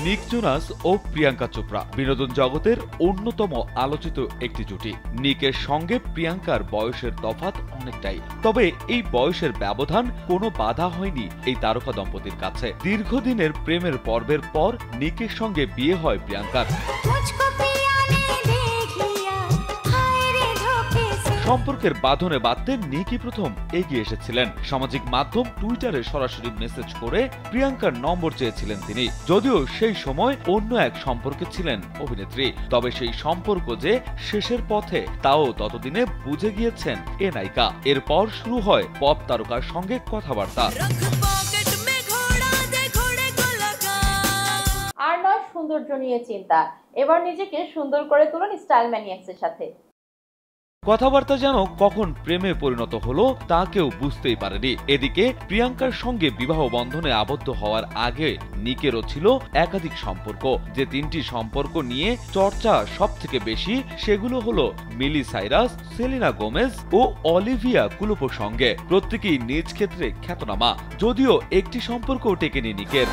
নিক জোনাস ও প্রিয়াঙ্কা চোপড়া বিনোদন জগতের অন্যতম আলোচিত একটি জুটি। নিকের সঙ্গে প্রিয়াঙ্কার বয়সের তফাৎ অনেকটাই, তবে এই বয়সের ব্যবধান কোনো বাধা হয়নি এই তারকা দম্পতির কাছে। দীর্ঘদিনের প্রেমের পর্বের পর নিকের সঙ্গে বিয়ে হয় প্রিয়াঙ্কার। সম্পর্কের বাঁধনে বাঁধতে নিকই প্রথম এগিয়ে এসেছিলেন। সামাজিক মাধ্যম টুইটারে সরাসরি মেসেজ করে প্রিয়াঙ্কার নম্বর চেয়েছিলেন তিনি। যদিও সেই সময় অন্য এক সম্পর্কে ছিলেন অভিনেত্রী, তবে সেই সম্পর্ক যে শেষের পথে তাও ততদিনে বুঝে গিয়েছেন এ নায়িকা। এরপর শুরু হয় পপ তারকার সঙ্গে কথাবার্তা। আর নয় সৌন্দর্য নিয়ে চিন্তা, এবার নিজেকে সুন্দর করে তুলুন স্টাইল ম্যানিয়াক্সের সাথে। কথাবার্তা যেন কখন প্রেমে পরিণত হলো তা কেউ বুঝতেই পারেনি। এদিকে প্রিয়াঙ্কার সঙ্গে বিবাহ বন্ধনে আবদ্ধ হওয়ার আগে নিকেরও ছিল একাধিক সম্পর্ক। যে তিনটি সম্পর্ক নিয়ে চর্চা সব থেকে বেশি সেগুলো হলো মিলি সাইরাস, সেলিনা গোমেজ ও অলিভিয়া কুলুপোর সঙ্গে। প্রত্যেকেই নিজ ক্ষেত্রে খ্যাতনামা, যদিও একটি সম্পর্কও টেকেনি নিকের।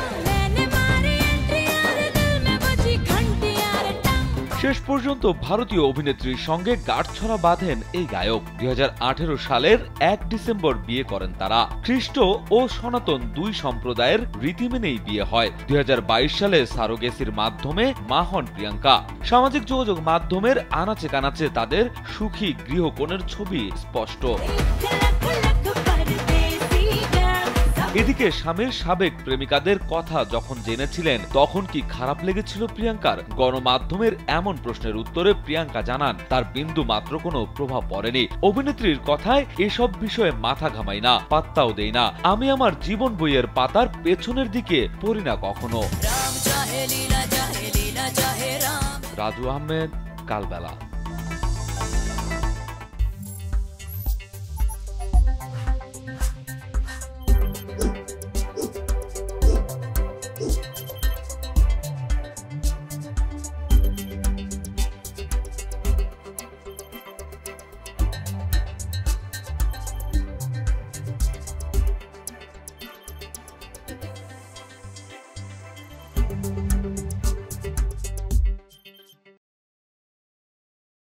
শেষ পর্যন্ত ভারতীয় অভিনেত্রীর সঙ্গে গাঁটছড়া বাঁধেন এই গায়ক। 2018 সালের 1 ডিসেম্বর বিয়ে করেন তারা। খ্রিস্ট ও সনাতন দুই সম্প্রদায়ের রীতি মেনেই বিয়ে হয়। 2022 সালে সারোগেসির মাধ্যমে মা হন প্রিয়াঙ্কা। সামাজিক যোগাযোগ মাধ্যমের আনাচে কানাচে তাদের সুখী গৃহকোণের ছবি স্পষ্ট। এদিকে স্বামীর সাবেক প্রেমিকাদের কথা যখন জেনেছিলেন তখন কি খারাপ লেগেছিল প্রিয়াঙ্কার? গণমাধ্যমের এমন প্রশ্নের উত্তরে প্রিয়াঙ্কা জানান তার বিন্দু মাত্র কোনো প্রভাব পড়েনি। অভিনেত্রীর কথায় এসব বিষয়ে মাথা ঘামাই না, পাত্তাও দেই না। আমি আমার জীবন বইয়ের পাতার পেছনের দিকে পড়ি না কখনো। রাজু আহমেদ, কালবেলা।